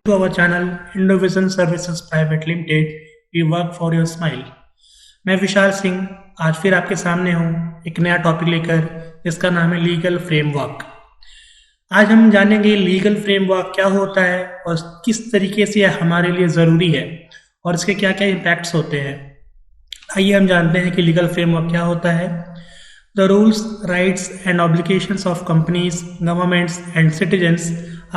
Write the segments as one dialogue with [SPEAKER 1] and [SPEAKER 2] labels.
[SPEAKER 1] To our channel Indovision Services Private Limited, we work for your smile। मैं विशाल सिंह आज फिर आपके सामने हूँ एक नया टॉपिक लेकर जिसका नाम है लीगल फ्रेमवर्क। आज हम जानेंगे लीगल फ्रेमवर्क क्या होता है और किस तरीके से यह हमारे लिए ज़रूरी है और इसके क्या क्या इम्पैक्ट्स होते हैं। आइए हम जानते हैं कि लीगल फ्रेमवर्क क्या होता है। The rules, rights and obligations of companies, governments and citizens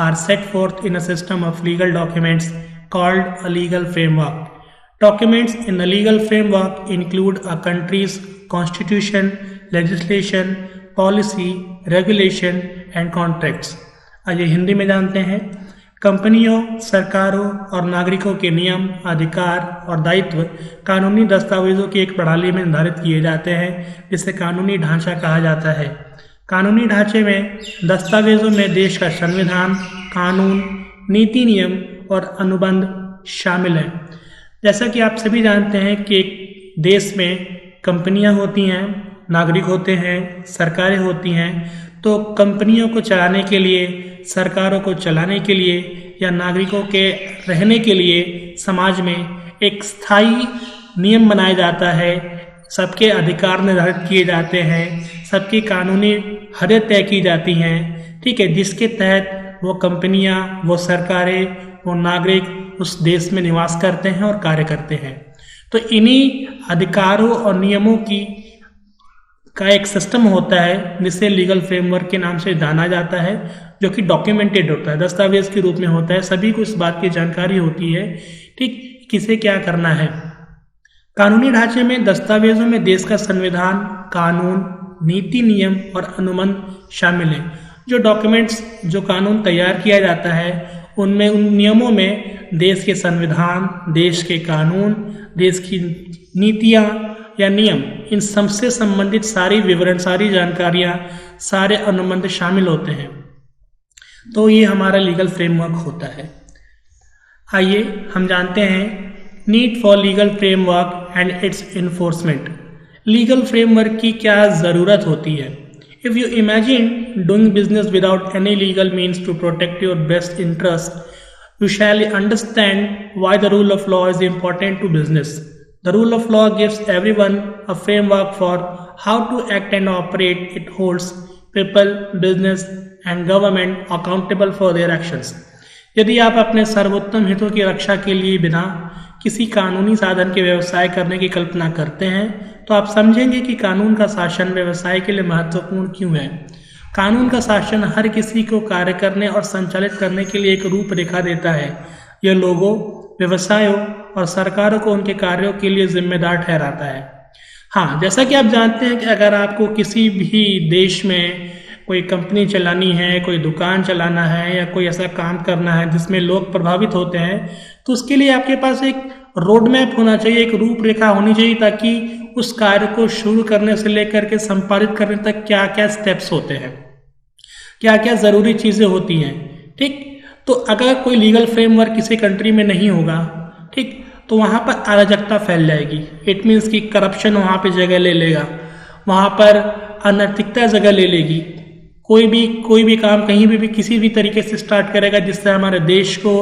[SPEAKER 1] are set forth in a system of legal documents called a legal framework. Documents in a legal framework include a country's constitution, legislation, policy, regulation and contracts. आइए हिंदी में जानते हैं। कंपनियों, सरकारों और नागरिकों के नियम, अधिकार और दायित्व कानूनी दस्तावेजों की एक प्रणाली में निर्धारित किए जाते हैं जिसे कानूनी ढांचा कहा जाता है। कानूनी ढांचे में दस्तावेजों में देश का संविधान, कानून, नीति नियम और अनुबंध शामिल हैं। जैसा कि आप सभी जानते हैं कि एक देश में कंपनियां होती हैं, नागरिक होते हैं, सरकारें होती हैं। तो कंपनियों को चलाने के लिए, सरकारों को चलाने के लिए या नागरिकों के रहने के लिए समाज में एक स्थायी नियम बनाया जाता है। सबके अधिकार निर्धारित किए जाते हैं, सबकी कानूनी हदें तय की जाती हैं, ठीक है, जिसके तहत वो कंपनियां, वो सरकारें, वो नागरिक उस देश में निवास करते हैं और कार्य करते हैं। तो इन्हीं अधिकारों और नियमों का एक सिस्टम होता है जिसे लीगल फ्रेमवर्क के नाम से जाना जाता है, जो कि डॉक्यूमेंटेड होता है, दस्तावेज के रूप में होता है। सभी को इस बात की जानकारी होती है, ठीक, किसे क्या करना है। कानूनी ढांचे में दस्तावेजों में देश का संविधान, कानून, नीति नियम और अनुबंध शामिल है। जो डॉक्यूमेंट्स, जो कानून तैयार किया जाता है उनमें, उन नियमों में देश के संविधान, देश के कानून, देश की नीतियाँ या नियम, इन सबसे संबंधित सारी विवरण, सारी जानकारियाँ, सारे अनुबंध शामिल होते हैं। तो ये हमारा लीगल फ्रेमवर्क होता है। आइए हम जानते हैं need for legal framework and its enforcement. Legal framework की क्या ज़रूरत होती है। If you imagine doing business without any legal means to protect your best interest, you shall understand why the rule of law is important to business. The rule of law gives everyone a framework for how to act and operate. It holds people, business and government accountable for their actions. यदि आप अपने सर्वोत्तम हितों की रक्षा के लिए बिना किसी कानूनी साधन के व्यवसाय करने की कल्पना करते हैं तो आप समझेंगे कि कानून का शासन व्यवसाय के लिए महत्वपूर्ण क्यों है। कानून का शासन हर किसी को कार्य करने और संचालित करने के लिए एक रूपरेखा देता है। यह लोगों, व्यवसायों और सरकारों को उनके कार्यों के लिए जिम्मेदार ठहराता है। हाँ, जैसा कि आप जानते हैं कि अगर आपको किसी भी देश में कोई कंपनी चलानी है, कोई दुकान चलाना है या कोई ऐसा काम करना है जिसमें लोग प्रभावित होते हैं, तो उसके लिए आपके पास एक रोड मैप होना चाहिए, एक रूपरेखा होनी चाहिए, ताकि उस कार्य को शुरू करने से लेकर के संपादित करने तक क्या क्या स्टेप्स होते हैं, क्या क्या ज़रूरी चीज़ें होती हैं, ठीक। तो अगर कोई लीगल फ्रेमवर्क किसी कंट्री में नहीं होगा, ठीक, तो वहाँ पर अराजकता फैल जाएगी। इट मीन्स कि करप्शन वहाँ पे जगह ले लेगा, वहाँ पर अनैतिकता जगह ले लेगी। कोई भी काम कहीं भी किसी भी तरीके से स्टार्ट करेगा जिससे हमारे देश को,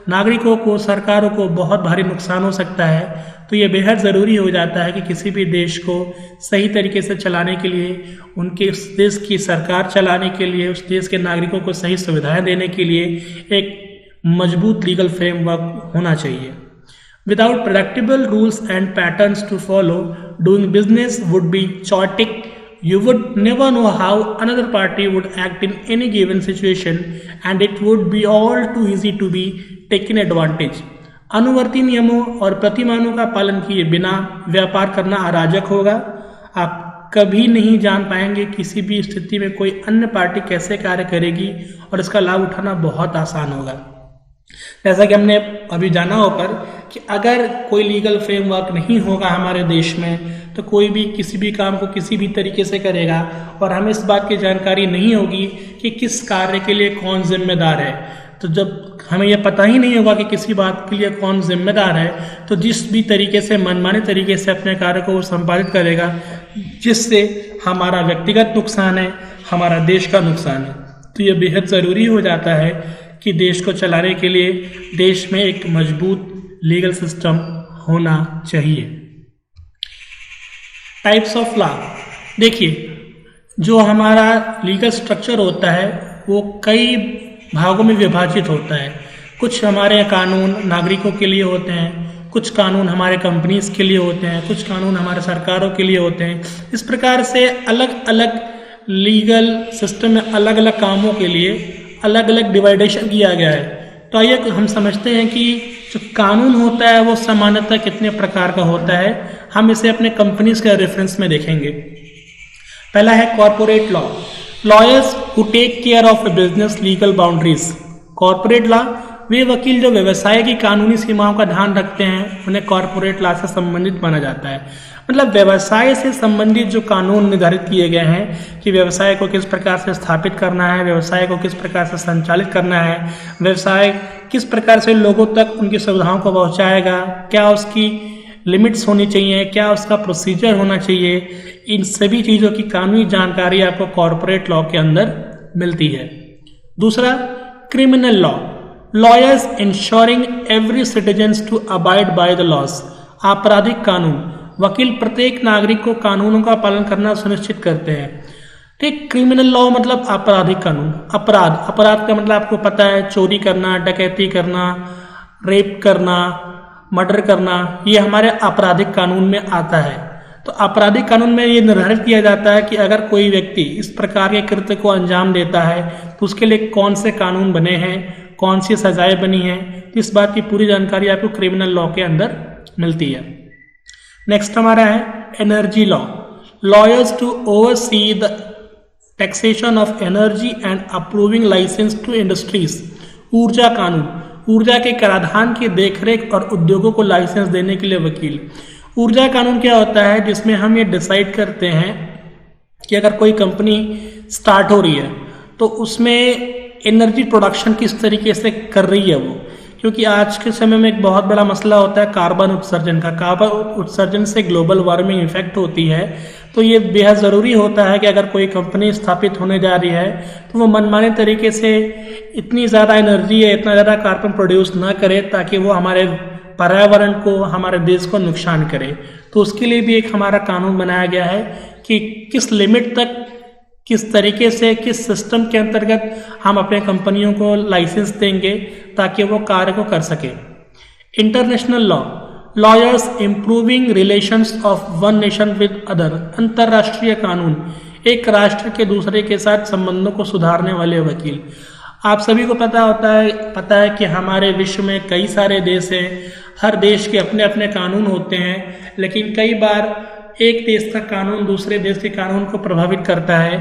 [SPEAKER 1] नागरिकों को, सरकारों को बहुत भारी नुकसान हो सकता है। तो ये बेहद ज़रूरी हो जाता है कि किसी भी देश को सही तरीके से चलाने के लिए, उनके उस देश की सरकार चलाने के लिए, उस देश के नागरिकों को सही सुविधाएं देने के लिए एक मजबूत लीगल फ्रेमवर्क होना चाहिए। Without predictable rules and patterns to follow, doing business would be chaotic. You would never know how another party would act in any given situation and it would be all too easy to be taken advantage. अनुवर्ती नियमों और प्रतिमानों का पालन किए बिना व्यापार करना अराजक होगा। आप कभी नहीं जान पाएंगे किसी भी स्थिति में कोई अन्य पार्टी कैसे कार्य करेगी और इसका लाभ उठाना बहुत आसान होगा। जैसा कि हमने अभी जाना ऊपर कि अगर कोई लीगल फ्रेमवर्क नहीं होगा हमारे देश में तो कोई भी किसी भी काम को किसी भी तरीके से करेगा और हमें इस बात की जानकारी नहीं होगी कि किस कार्य के लिए कौन जिम्मेदार है। तो जब हमें यह पता ही नहीं होगा कि किसी बात के लिए कौन जिम्मेदार है, तो जिस भी तरीके से, मनमाने तरीके से अपने कार्य को वो संपादित करेगा, जिससे हमारा व्यक्तिगत नुकसान है, हमारा देश का नुकसान है। तो ये बेहद ज़रूरी हो जाता है कि देश को चलाने के लिए देश में एक मजबूत लीगल सिस्टम होना चाहिए। टाइप्स ऑफ लॉ, देखिए जो हमारा लीगल स्ट्रक्चर होता है वो कई भागों में विभाजित होता है। कुछ हमारे कानून नागरिकों के लिए होते हैं, कुछ कानून हमारे कंपनीज के लिए होते हैं, कुछ कानून हमारे सरकारों के लिए होते हैं। इस प्रकार से अलग अलग लीगल सिस्टम में अलग अलग कामों के लिए अलग अलग डिवाइडेशन किया गया है। तो आइए हम समझते हैं कि जो कानून होता है वो सामान्यतः कितने प्रकार का होता है। हम इसे अपने कंपनीज के रेफरेंस में देखेंगे। पहला है corporate law, lawyers who take care of a business legal boundaries. Corporate law, वे वकील जो व्यवसाय की कानूनी सीमाओं का ध्यान रखते हैं, उन्हें कॉर्पोरेट लॉ से संबंधित माना जाता है। मतलब व्यवसाय से संबंधित जो कानून निर्धारित किए गए हैं कि व्यवसाय को किस प्रकार से स्थापित करना है, व्यवसाय को किस प्रकार से संचालित करना है, व्यवसाय किस प्रकार से लोगों तक उनकी सुविधाओं को पहुंचाएगा, क्या उसकी लिमिट्स होनी चाहिए, क्या उसका प्रोसीजर होना चाहिए, इन सभी चीज़ों की कानूनी जानकारी आपको कॉर्पोरेट लॉ के अंदर मिलती है। दूसरा criminal law, lawyers ensuring every citizens to abide by the laws. आपराधिक कानून, वकील प्रत्येक नागरिक को कानूनों का पालन करना सुनिश्चित करते हैं। ठीक, क्रिमिनल लॉ मतलब आपराधिक कानून। अपराध का मतलब आपको पता है, चोरी करना, डकैती करना, रेप करना, मर्डर करना, ये हमारे आपराधिक कानून में आता है। तो आपराधिक कानून में ये निर्धारित किया जाता है कि अगर कोई व्यक्ति इस प्रकार के कृत्य को अंजाम देता है तो उसके लिए कौन से कानून बने हैं, कौन सी सजाएं बनी हैं, इस बात की पूरी जानकारी आपको क्रिमिनल लॉ के अंदर मिलती है। नेक्स्ट हमारा है energy law, lawyers to oversee the taxation of energy and approving license to industries. ऊर्जा कानून, ऊर्जा के कराधान की देखरेख और उद्योगों को लाइसेंस देने के लिए वकील। ऊर्जा कानून क्या होता है, जिसमें हम ये डिसाइड करते हैं कि अगर कोई कंपनी स्टार्ट हो रही है तो उसमें एनर्जी प्रोडक्शन किस तरीके से कर रही है वो, क्योंकि आज के समय में एक बहुत बड़ा मसला होता है कार्बन उत्सर्जन का। कार्बन उत्सर्जन से ग्लोबल वार्मिंग इफेक्ट होती है, तो ये बेहद ज़रूरी होता है कि अगर कोई कंपनी स्थापित होने जा रही है तो वो मनमाने तरीके से इतनी ज़्यादा एनर्जी या इतना ज़्यादा कार्बन प्रोड्यूस ना करे ताकि वो हमारे पर्यावरण को, हमारे देश को नुकसान करे। तो उसके लिए भी एक हमारा कानून बनाया गया है कि किस लिमिट तक, किस तरीके से, किस सिस्टम के अंतर्गत हम अपने कंपनियों को लाइसेंस देंगे ताकि वो कार्य को कर सके। International law, lawyers improving relations of one nation with other. अंतर्राष्ट्रीय कानून, एक राष्ट्र के दूसरे के साथ संबंधों को सुधारने वाले वकील। आप सभी को पता है कि हमारे विश्व में कई सारे देश हैं, हर देश के अपने अपने कानून होते हैं, लेकिन कई बार एक देश का कानून दूसरे देश के कानून को प्रभावित करता है।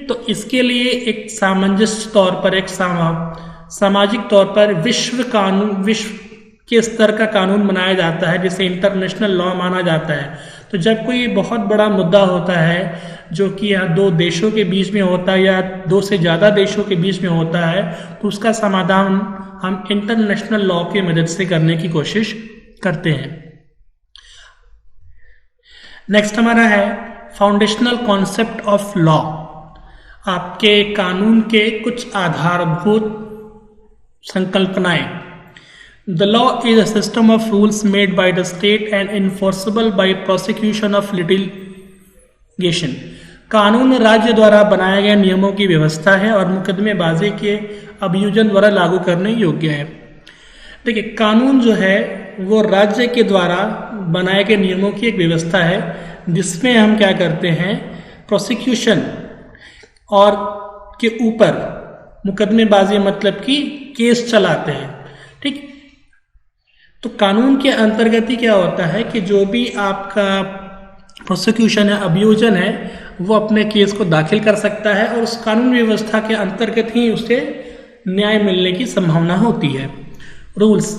[SPEAKER 1] तो इसके लिए एक सामंजस्य तौर पर, एक सामाजिक तौर पर विश्व के स्तर का कानून बनाया जाता है जिसे इंटरनेशनल लॉ माना जाता है। तो जब कोई बहुत बड़ा मुद्दा होता है जो कि या दो देशों के बीच में होता है या दो से ज़्यादा देशों के बीच में होता है, तो उसका समाधान हम इंटरनेशनल लॉ की मदद से करने की कोशिश करते हैं। नेक्स्ट हमारा है फाउंडेशनल कॉन्सेप्ट ऑफ लॉ, आपके कानून के कुछ आधारभूत संकल्पनाएं। The law is a system of rules made by the state and enforceable by prosecution of litigation. कानून राज्य द्वारा बनाए गए नियमों की व्यवस्था है और मुकदमेबाजी के अभियोजन द्वारा लागू करने योग्य है। देखिए, कानून जो है वो राज्य के द्वारा बनाए गए नियमों की एक व्यवस्था है जिसमें हम क्या करते हैं, प्रोसिक्यूशन और के ऊपर मुकदमेबाजी मतलब कि केस चलाते हैं। ठीक, तो कानून के अंतर्गत ही क्या होता है कि जो भी आपका प्रोसिक्यूशन है, अभियोजन है, वो अपने केस को दाखिल कर सकता है और उस कानून व्यवस्था के अंतर्गत ही उसे न्याय मिलने की संभावना होती है। Rules,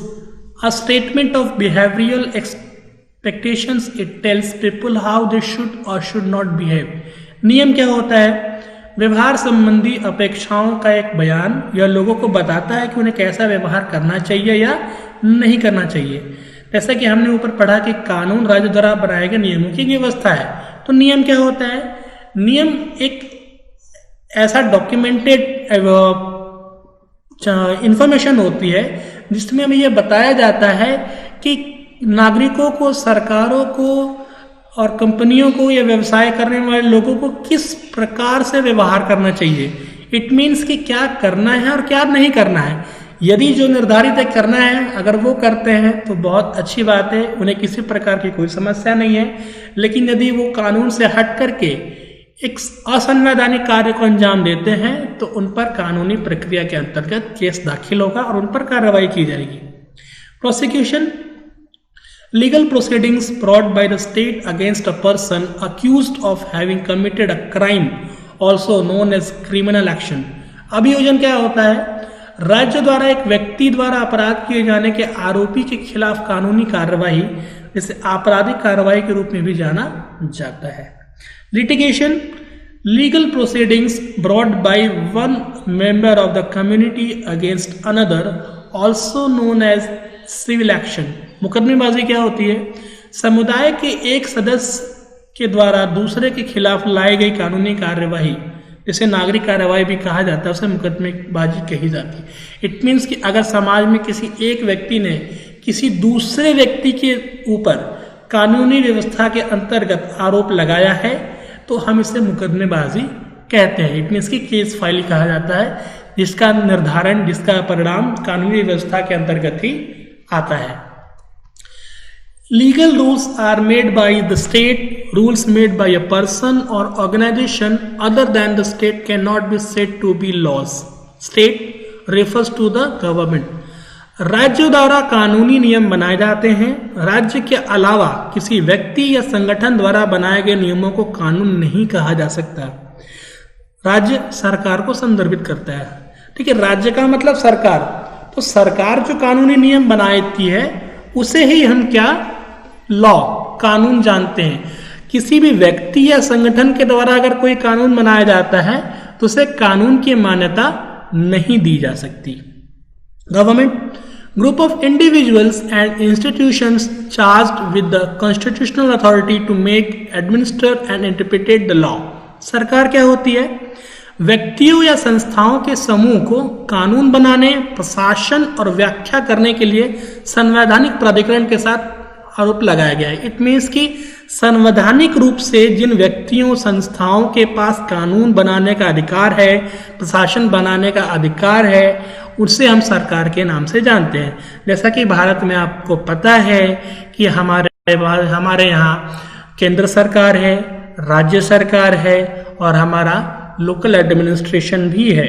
[SPEAKER 1] a statement of behavioural expectations, it tells people how they should और शुड नॉट बिहेव। नियम क्या होता है, व्यवहार संबंधी अपेक्षाओं का एक बयान यह लोगों को बताता है कि उन्हें कैसा व्यवहार करना चाहिए या नहीं करना चाहिए। जैसा कि हमने ऊपर पढ़ा कि कानून राज्य द्वारा बनाए गए नियमों की व्यवस्था है। तो नियम क्या होता है, नियम एक ऐसा डॉक्यूमेंटेड इंफॉर्मेशन होती है जिसमें हमें यह बताया जाता है कि नागरिकों को, सरकारों को और कंपनियों को या व्यवसाय करने वाले लोगों को किस प्रकार से व्यवहार करना चाहिए। इट मीन्स कि क्या करना है और क्या नहीं करना है। यदि जो निर्धारित है करना है, अगर वो करते हैं तो बहुत अच्छी बात है, उन्हें किसी प्रकार की कोई समस्या नहीं है। लेकिन यदि वो कानून से हट करके एक असंवैधानिक कार्य को अंजाम देते हैं तो उन पर कानूनी प्रक्रिया के अंतर्गत केस दाखिल होगा और उन पर कार्रवाई की जाएगी। Prosecution, legal proceedings brought by the state against a person accused of having committed a crime, also known as criminal action। अभियोजन क्या होता है? राज्य द्वारा एक व्यक्ति द्वारा अपराध किए जाने के आरोपी के खिलाफ कानूनी कार्रवाई, जिसे आपराधिक कार्रवाई के रूप में भी जाना जाता है। Litigation, legal proceedings brought by one member of the community against another, also known as civil action. मुकदमेबाजी क्या होती है? समुदाय के एक सदस्य के द्वारा दूसरे के खिलाफ लाई गई कानूनी कार्यवाही, जिसे नागरिक कार्यवाही भी कहा जाता है, उसे मुकदमेबाजी कही जाती है। इट मीन्स कि अगर समाज में किसी एक व्यक्ति ने किसी दूसरे व्यक्ति के ऊपर कानूनी व्यवस्था के अंतर्गत आरोप लगाया है तो हम इसे मुकदमेबाजी कहते हैं। इट मीन्स कि केस फाइल कहा जाता है, जिसका निर्धारण, जिसका परिणाम कानूनी व्यवस्था के अंतर्गत ही आता है। Legal rules are made by the state. Rules made by a person or organization other than the state cannot be said to be laws. State refers to the government. राज्य द्वारा कानूनी नियम बनाए जाते हैं। राज्य के अलावा किसी व्यक्ति या संगठन द्वारा बनाए गए नियमों को कानून नहीं कहा जा सकता। राज्य सरकार को संदर्भित करता है। ठीक है, राज्य का मतलब सरकार। तो सरकार जो कानूनी नियम बनाती है उसे ही हम क्या, लॉ, कानून जानते हैं। किसी भी व्यक्ति या संगठन के द्वारा अगर कोई कानून बनाया जाता है तो उसे कानून की मान्यता नहीं दी जा सकती। Government, group of individuals and institutions charged with the constitutional authority to make, administer and interpret the law. सरकार क्या होती है? व्यक्तियों या संस्थाओं के समूह को कानून बनाने, प्रशासन और व्याख्या करने के लिए संवैधानिक प्राधिकरण के साथ आरोप लगाया गया है। इट मीन्स कि संवैधानिक रूप से जिन व्यक्तियों, संस्थाओं के पास कानून बनाने का अधिकार है, प्रशासन बनाने का अधिकार है, उसे हम सरकार के नाम से जानते हैं। जैसा कि भारत में आपको पता है कि हमारे यहाँ केंद्र सरकार है, राज्य सरकार है और हमारा लोकल एडमिनिस्ट्रेशन भी है।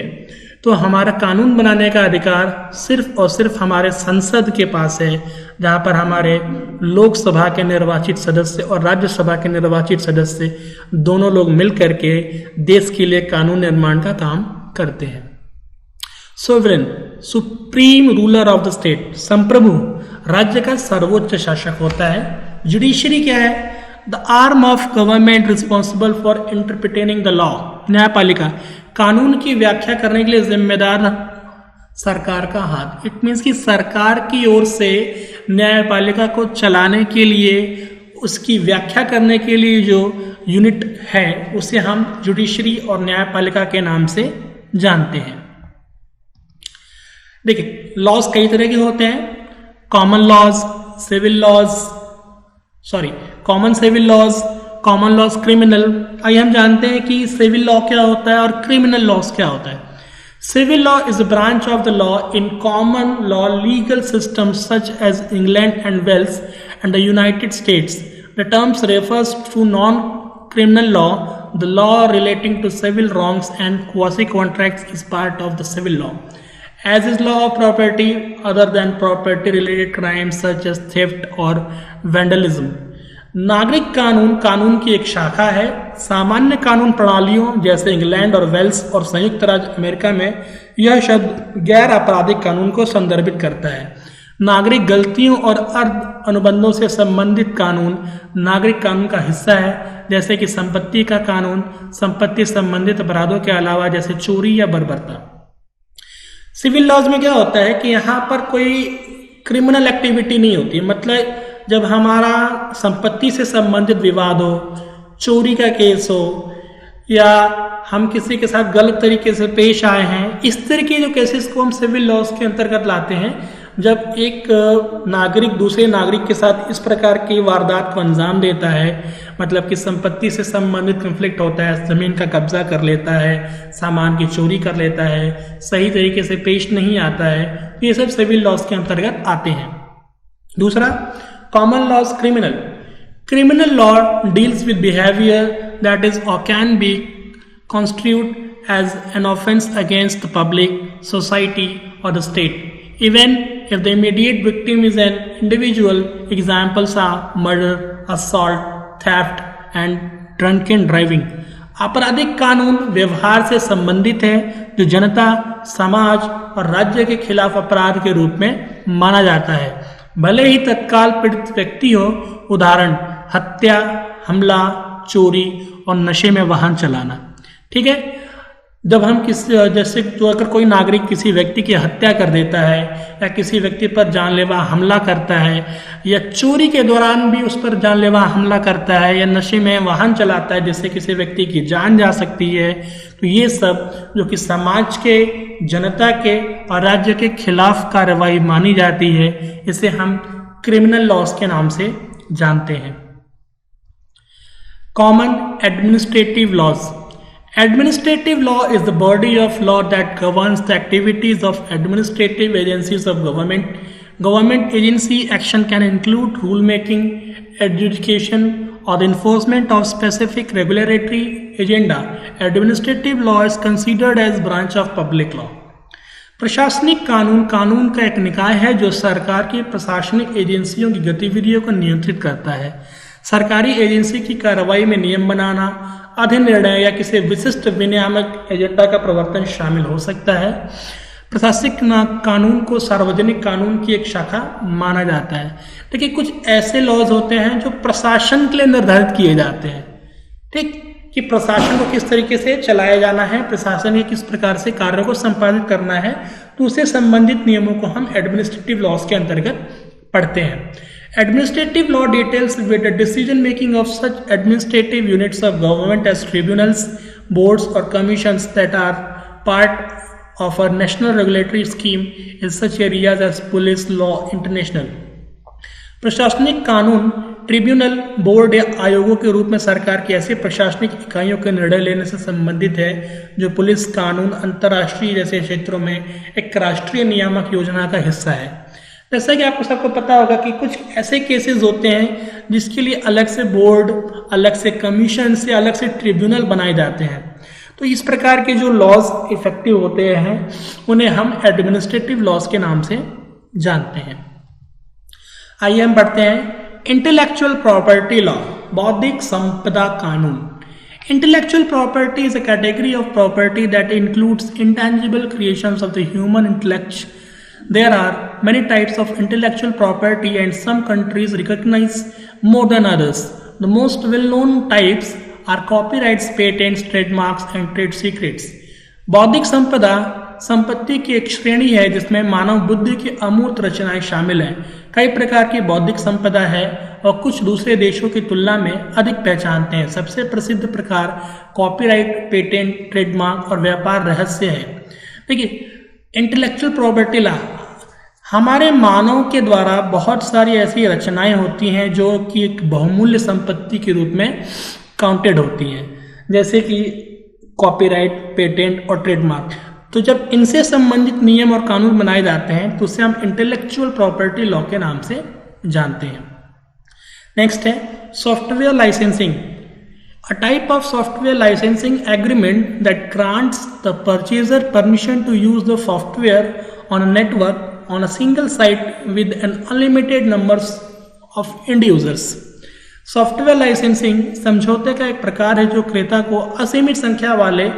[SPEAKER 1] तो हमारा कानून बनाने का अधिकार सिर्फ और सिर्फ हमारे संसद के पास है, जहाँ पर हमारे लोकसभा के निर्वाचित सदस्य और राज्यसभा के निर्वाचित सदस्य दोनों लोग मिल करके देश के लिए कानून निर्माण का काम करते हैं। Sovereign, supreme ruler of the state, संप्रभु, राज्य का सर्वोच्च शासक होता है। जुडिशरी क्या है? The arm of government responsible for interpreting the law. न्यायपालिका, कानून की व्याख्या करने के लिए जिम्मेदार सरकार का हाथ। इट मीन्स कि सरकार की ओर से न्यायपालिका को चलाने के लिए, उसकी व्याख्या करने के लिए जो यूनिट है उसे हम जुडिशरी और न्यायपालिका के नाम से जानते हैं। देखिए, लॉज कई तरह के होते हैं। Common laws, civil laws, common civil laws, common laws criminal. आइए हम जानते हैं कि सिविल लॉ क्या होता है और क्रिमिनल लॉज क्या होता है। Civil law is a branch of the law in common law legal systems such as England and Wales and the United States. The terms refers to non-criminal law. The law relating to civil wrongs and quasi-contracts is part of the civil law. As is law of property other than property-related crimes such as theft or vandalism. नागरिक कानून कानून की एक शाखा है। सामान्य कानून प्रणालियों जैसे इंग्लैंड और वेल्स और संयुक्त राज्य अमेरिका में यह शब्द गैर आपराधिक कानून को संदर्भित करता है। नागरिक गलतियों और अर्ध अनुबंधों से संबंधित कानून नागरिक कानून का हिस्सा है, जैसे कि संपत्ति का कानून, संपत्ति संबंधित अपराधों के अलावा जैसे चोरी या बर्बरता। सिविल लॉज में क्या होता है कि यहाँ पर कोई क्रिमिनल एक्टिविटी नहीं होती। मतलब जब हमारा संपत्ति से संबंधित विवाद हो, चोरी का केस हो या हम किसी के साथ गलत तरीके से पेश आए हैं, इस तरह के जो केसेस को हम सिविल लॉज के अंतर्गत लाते हैं। जब एक नागरिक दूसरे नागरिक के साथ इस प्रकार की वारदात को अंजाम देता है, मतलब कि संपत्ति से संबंधित कन्फ्लिक्ट होता है, जमीन का कब्जा कर लेता है, सामान की चोरी कर लेता है, सही तरीके से पेश नहीं आता है, तो ये सब सिविल लॉज के अंतर्गत आते हैं। दूसरा, common laws criminal. Criminal law deals with behaviour that is और can be constitute as an offense against the public, society or the state, even if the immediate victim is an individual. Examples are murder, assault, theft and drunken driving. आपराधिक कानून व्यवहार से संबंधित है जो जनता, समाज और राज्य के खिलाफ अपराध के रूप में माना जाता है, भले ही तत्काल पीड़ित व्यक्ति हो। उदाहरण, हत्या, हमला, चोरी और नशे में वाहन चलाना। ठीक है, जब हम जैसे जो अगर कोई नागरिक किसी व्यक्ति की हत्या कर देता है या किसी व्यक्ति पर जानलेवा हमला करता है या चोरी के दौरान भी उस पर जानलेवा हमला करता है या नशे में वाहन चलाता है जिससे किसी व्यक्ति की जान जा सकती है, तो ये सब जो कि समाज के, जनता के और राज्य के खिलाफ कार्रवाई मानी जाती है, इसे हम क्रिमिनल लॉज के नाम से जानते हैं। Common administrative laws. Administrative law is the body of law that governs the activities of administrative agencies of government. Government agency action can include rulemaking, adjudication, or the enforcement of specific regulatory agenda. Administrative law is considered as branch of public law. प्रशासनिक कानून कानून का एक निकाय है जो सरकार की प्रशासनिक एजेंसियों की गतिविधियों को नियंत्रित करता है। सरकारी एजेंसी की कार्रवाई में नियम बनाना, अधिनिर्णय या किसी विशिष्ट विनियामक एजेंडा का प्रवर्तन शामिल हो सकता है। प्रशासनिक कानून को सार्वजनिक कानून की एक शाखा माना जाता है। देखिए, कुछ ऐसे लॉज होते हैं जो प्रशासन के लिए निर्धारित किए जाते हैं, ठीक, कि प्रशासन को किस तरीके से चलाया जाना है, प्रशासन के किस प्रकार से कार्यों को संपादित करना है, तो उससे संबंधित नियमों को हम एडमिनिस्ट्रेटिव लॉज के अंतर्गत पढ़ते हैं। Administrative law deals with the decision making of such administrative units of government as tribunals, boards or commissions that are part of a national regulatory scheme in such areas as police law international. प्रशासनिक कानून tribunal, board या आयोगों के रूप में सरकार की ऐसी प्रशासनिक इकाइयों के निर्णय लेने से संबंधित है जो पुलिस कानून, अंतर्राष्ट्रीय जैसे क्षेत्रों में एक राष्ट्रीय नियामक योजना का हिस्सा है। जैसा कि आपको सबको पता होगा कि कुछ ऐसे केसेस होते हैं जिसके लिए अलग से बोर्ड, अलग से कमीशन से, अलग से ट्रिब्यूनल बनाए जाते हैं। तो इस प्रकार के जो लॉज इफेक्टिव होते हैं उन्हें हम एडमिनिस्ट्रेटिव लॉज के नाम से जानते हैं। आइए हम बढ़ते हैं इंटेलेक्चुअल प्रॉपर्टी लॉ, बौद्धिक संपदा कानून। Intellectual property is a category of property that includes intangible creations of the human intellect. There are many types of intellectual property and some countries recognize more than others. The most well-known types are copyrights, patents, trademarks and trade secrets. बौद्धिक संपदा संपत्ति की एक श्रेणी है जिसमें मानव बुद्धि की अमूर्त रचनाएं शामिल हैं। कई प्रकार की बौद्धिक संपदा है और कुछ दूसरे देशों की तुलना में अधिक पहचानते हैं। सबसे प्रसिद्ध प्रकार कॉपीराइट, पेटेंट, ट्रेडमार्क और व्यापार रहस्य है। देखिए, इंटेलेक्चुअल प्रॉपर्टी लॉ, हमारे मानव के द्वारा बहुत सारी ऐसी रचनाएं होती हैं जो कि एक बहुमूल्य संपत्ति के रूप में काउंटेड होती हैं, जैसे कि कॉपीराइट, पेटेंट और ट्रेडमार्क। तो जब इनसे संबंधित नियम और कानून बनाए जाते हैं तो उसे हम इंटेलेक्चुअल प्रॉपर्टी लॉ के नाम से जानते हैं। नेक्स्ट है software licensing, a type of software licensing agreement that grants the purchaser permission to use the software on a network on a single site with an unlimited number of end users. Software licensing समझौते का एक प्रकार है जो क्रेता को असीमित संख्या वाले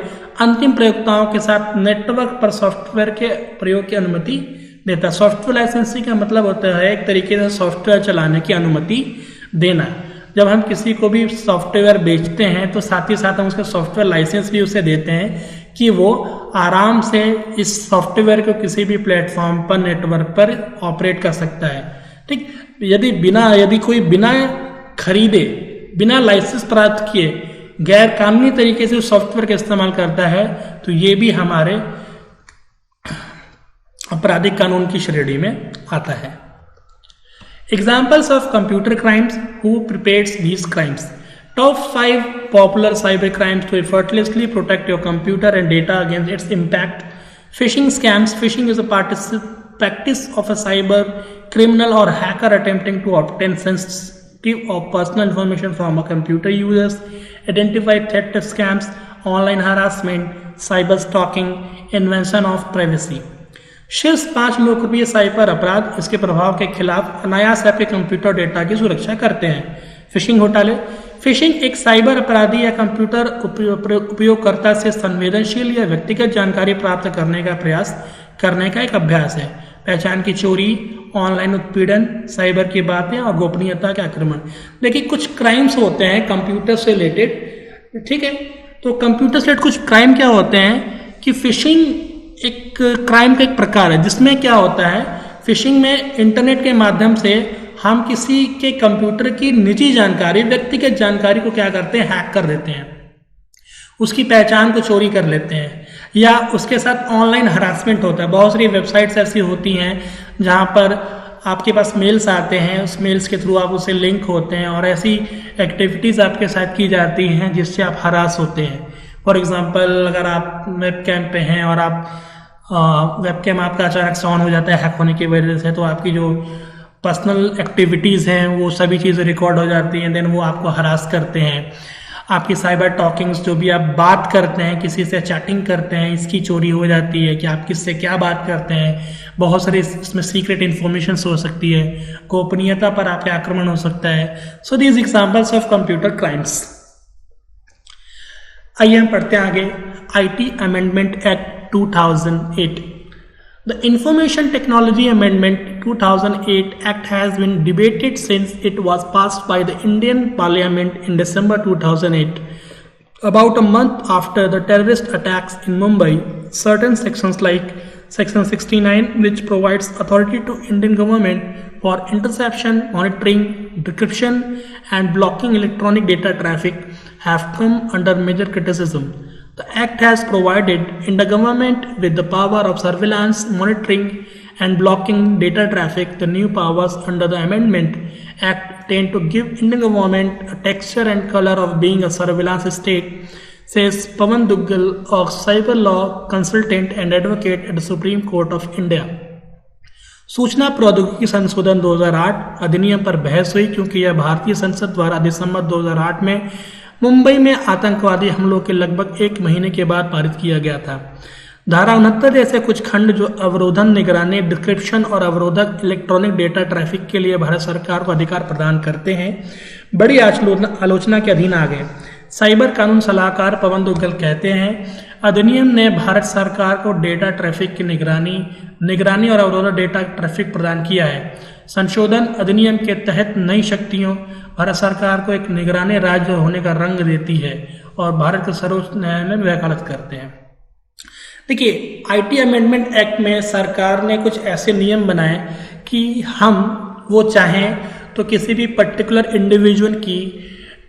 [SPEAKER 1] अंतिम प्रयोक्ताओं के साथ नेटवर्क पर सॉफ्टवेयर के प्रयोग की अनुमति देता है। सॉफ्टवेयर लाइसेंसिंग का मतलब होता है एक तरीके से सॉफ्टवेयर चलाने की अनुमति देना। जब हम किसी को भी सॉफ्टवेयर बेचते हैं तो साथ ही साथ हम उसका सॉफ्टवेयर लाइसेंस भी उसे देते हैं कि वो आराम से इस सॉफ्टवेयर को किसी भी प्लेटफॉर्म पर, नेटवर्क पर ऑपरेट कर सकता है। ठीक, यदि कोई बिना खरीदे, बिना लाइसेंस प्राप्त किए गैर कानूनी तरीके से सॉफ्टवेयर का इस्तेमाल करता है तो ये भी हमारे आपराधिक कानून की श्रेणी में आता है। Examples of computer crimes, who prepares these crimes. Top 5 popular cyber crimes to effortlessly protect your computer and data against its impact. Phishing scams. Phishing is a practice of a cyber criminal or hacker attempting to obtain sensitive or personal information from a computer users. Identify threat scams, online harassment, cyber stalking, invasion of privacy. शीर्ष 5 लोकप्रिय cyber अपराध इसके प्रभाव के खिलाफ अनायास आपके computer data की सुरक्षा करते हैं। फिशिंग घोटाले। फिशिंग एक साइबर अपराधी या कंप्यूटर उपयोगकर्ता से संवेदनशील या व्यक्तिगत जानकारी प्राप्त करने का प्रयास करने का एक अभ्यास है। पहचान की चोरी, ऑनलाइन उत्पीड़न, साइबर की बातें और गोपनीयता के आक्रमण। देखिए कुछ क्राइम्स होते हैं कंप्यूटर से रिलेटेड, ठीक है। तो कंप्यूटर से रिलेटेड कुछ क्राइम क्या होते हैं कि फिशिंग एक क्राइम का एक प्रकार है, जिसमें क्या होता है, फिशिंग में इंटरनेट के माध्यम से हम किसी के कंप्यूटर की निजी जानकारी, व्यक्तिगत जानकारी को क्या करते हैं, हैक कर देते हैं, उसकी पहचान को चोरी कर लेते हैं, या उसके साथ ऑनलाइन हरासमेंट होता है। बहुत सारी वेबसाइट्स ऐसी होती हैं जहां पर आपके पास मेल्स आते हैं, उस मेल्स के थ्रू आप उससे लिंक होते हैं और ऐसी एक्टिविटीज़ आपके साथ की जाती हैं जिससे आप हरास होते हैं। फॉर एग्जांपल, अगर आप वेब कैम पे हैं और आप वेब कैम आपका अचानक से ऑन हो जाता है हैक होने की वजह से, तो आपकी जो पर्सनल एक्टिविटीज़ हैं वो सभी चीज़ें रिकॉर्ड हो जाती हैं, देन वो आपको हरास करते हैं। आपकी साइबर टॉकिंग्स, जो भी आप बात करते हैं, किसी से चैटिंग करते हैं, इसकी चोरी हो जाती है कि आप किससे क्या बात करते हैं। बहुत सारे इसमें सीक्रेट इन्फॉर्मेशन हो सकती है, गोपनीयता पर आपके आक्रमण हो सकता है। So these examples of computer crimes. आइए हम पढ़ते हैं आगे। IT amendment act 2008। The Information Technology Amendment 2008 Act has been debated since it was passed by the Indian Parliament in December 2008. About a month after the terrorist attacks in Mumbai, certain sections like Section 69, which provides authority to Indian government for interception, monitoring, decryption and blocking electronic data traffic, have come under major criticism. The Act has provided Indian government with the power of surveillance, monitoring and blocking data traffic. The new powers under the Amendment Act tend to give Indian government a texture and color of being a surveillance state, says Pawan Duggal, a cyber law consultant and advocate at the Supreme Court of India. सूचना प्रौद्योगिकी संशोधन 2008 अधिनियम पर बहस हुई क्योंकि यह भारतीय संसद द्वारा दिसंबर 2008 में मुंबई में आतंकवादी हमलों के लगभग 1 महीने के बाद पारित किया गया था। धारा 69 जैसे कुछ खंड जो अवरोधन, निगरानी, डिक्रिप्शन और अवरोधक इलेक्ट्रॉनिक डेटा ट्रैफिक के लिए भारत सरकार को अधिकार प्रदान करते हैं, बड़ी आलोचना के अधीन आ गए। साइबर कानून सलाहकार पवन दुग्गल कहते हैं, अधिनियम ने भारत सरकार को डेटा ट्रैफिक की निगरानी और अवरोधक डेटा ट्रैफिक प्रदान किया है। संशोधन अधिनियम के तहत नई शक्तियों भारत सरकार को एक निगरानी राज्य होने का रंग देती है और भारत के सर्वोच्च न्यायालय में वकालत करते हैं। देखिए, IT अमेंडमेंट एक्ट में सरकार ने कुछ ऐसे नियम बनाए कि हम वो चाहें तो किसी भी पर्टिकुलर इंडिविजुअल की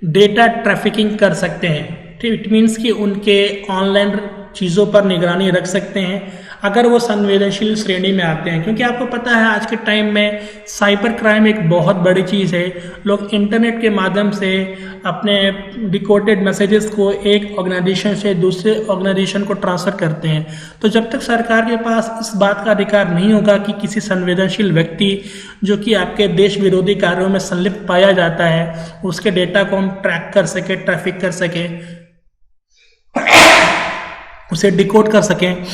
[SPEAKER 1] डेटा ट्रैफिकिंग कर सकते हैं। इट मीन्स कि उनके ऑनलाइन चीज़ों पर निगरानी रख सकते हैं अगर वो संवेदनशील श्रेणी में आते हैं, क्योंकि आपको पता है आज के टाइम में साइबर क्राइम एक बहुत बड़ी चीज़ है। लोग इंटरनेट के माध्यम से अपने डिकोडेड मैसेजेस को एक ऑर्गेनाइजेशन से दूसरे ऑर्गेनाइजेशन को ट्रांसफर करते हैं। तो जब तक सरकार के पास इस बात का अधिकार नहीं होगा कि किसी संवेदनशील व्यक्ति जो कि आपके देश विरोधी कार्यों में संलिप्त पाया जाता है, उसके डेटा को हम ट्रैक कर सके, ट्रैफिक कर सके, उसे डिकोड कर सकें,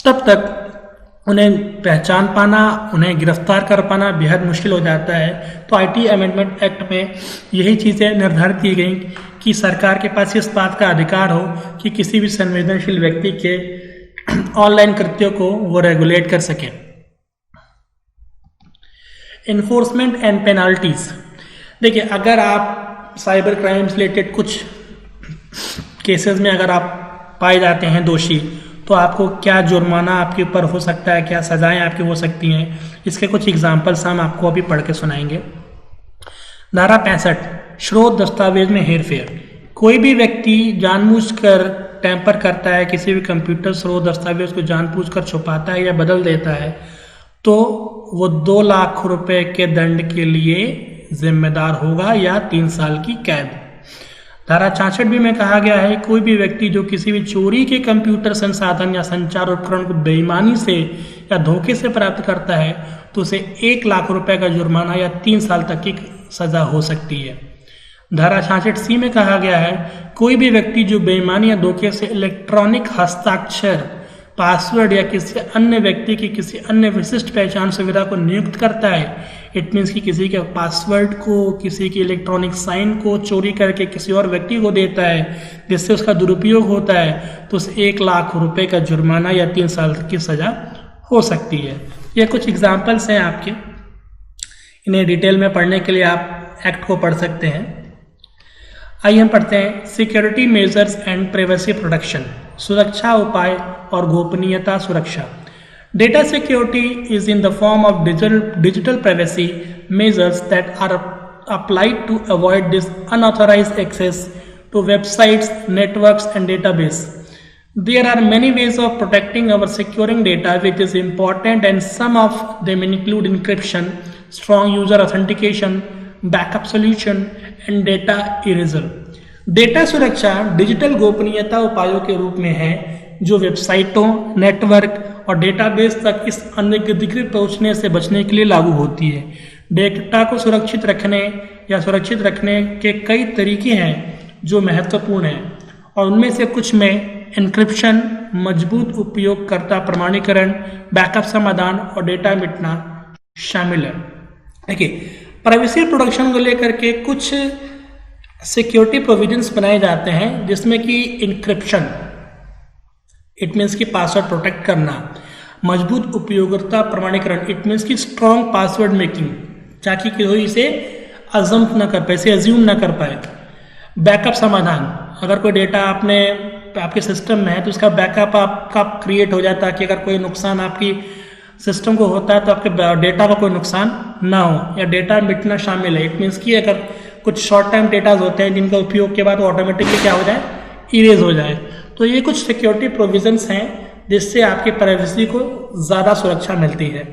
[SPEAKER 1] तब तक उन्हें पहचान पाना, उन्हें गिरफ्तार कर पाना बेहद मुश्किल हो जाता है। तो IT अमेंडमेंट एक्ट में यही चीज़ें निर्धारित की गई कि सरकार के पास इस बात का अधिकार हो कि किसी भी संवेदनशील व्यक्ति के ऑनलाइन कृत्यों को वो रेगुलेट कर सके। Enforcement and penalties. देखिए, अगर आप साइबर क्राइम रिलेटेड कुछ केसेस में अगर आप पाए जाते हैं दोषी, तो आपको क्या जुर्माना आपके ऊपर हो सकता है, क्या सजाएं आपकी हो सकती हैं, इसके कुछ एग्जाम्पल्स हम आपको अभी पढ़ के सुनाएंगे। धारा 65, स्रोत दस्तावेज में हेरफेर। कोई भी व्यक्ति जानबूझकर टैंपर करता है, किसी भी कंप्यूटर स्रोत दस्तावेज को जानबूझकर छुपाता है या बदल देता है, तो वो 2 लाख रुपए के दंड के लिए जिम्मेदार होगा या 3 साल की कैद। धारा 66 में कहा गया है, कोई भी व्यक्ति जो किसी भी चोरी के कंप्यूटर संसाधन या संचार उपकरण को बेईमानी से या धोखे से प्राप्त करता है तो उसे 1 लाख रुपए का जुर्माना या 3 साल तक की सजा हो सकती है। धारा 66C में कहा गया है, कोई भी व्यक्ति जो बेईमानी या धोखे से इलेक्ट्रॉनिक हस्ताक्षर, पासवर्ड या किसी अन्य व्यक्ति की किसी अन्य विशिष्ट पहचान सुविधा को नियुक्त करता है, इट मीन्स कि किसी के पासवर्ड को, किसी की इलेक्ट्रॉनिक साइन को चोरी करके किसी और व्यक्ति को देता है जिससे उसका दुरुपयोग होता है, तो उसे 1 लाख रुपए का जुर्माना या 3 साल की सजा हो सकती है। ये कुछ एग्जाम्पल्स हैं आपके, इन्हें डिटेल में पढ़ने के लिए आप एक्ट को पढ़ सकते हैं। आइए हम पढ़ते हैं security measures and privacy protection, सुरक्षा उपाय और गोपनीयता सुरक्षा। Data security is in the form of digital privacy measures that are applied to avoid this unauthorized access to websites, networks and database. There are many ways of protecting or securing data which is important, and some of them include encryption, strong user authentication, backup solution and data eraser. Data सुरक्षा digital गोपनीयता उपायों के रूप में है जो वेबसाइटों, network और डेटाबेस तक इस अनधिकृत पहुंचने से बचने के लिए लागू होती है। डेटा को सुरक्षित रखने या सुरक्षित रखने के कई तरीके हैं जो महत्वपूर्ण हैं, और उनमें से कुछ में एन्क्रिप्शन, मजबूत उपयोगकर्ता प्रमाणीकरण, बैकअप समाधान और डेटा मिटना शामिल है। देखिए, प्राइवेसी प्रोटेक्शन को लेकर के कुछ सिक्योरिटी प्रोविजंस बनाए जाते हैं जिसमें कि इंक्रिप्शन, इट मीन्स कि पासवर्ड प्रोटेक्ट करना, मजबूत उपयोगकर्ता प्रमाणीकरण, इट मीन्स कि स्ट्रॉन्ग पासवर्ड मेकिंग ताकि कोई इसे अजम्प ना कर पाए, इसे अज्यूम ना कर पाए। बैकअप समाधान, अगर कोई डेटा आपके सिस्टम में है तो उसका बैकअप आपका क्रिएट हो जाता है कि अगर कोई नुकसान आपकी सिस्टम को होता है तो आपके डेटा का कोई नुकसान ना हो, या डेटा मिटना शामिल है। इट मीन्स कि अगर कुछ शॉर्ट टाइम डेटाज होते हैं जिनका उपयोग के बाद ऑटोमेटिकली क्या हो जाए, इरेज हो जाए। तो ये कुछ सिक्योरिटी प्रोविजंस हैं जिससे आपकी प्राइवेसी को ज़्यादा सुरक्षा मिलती है।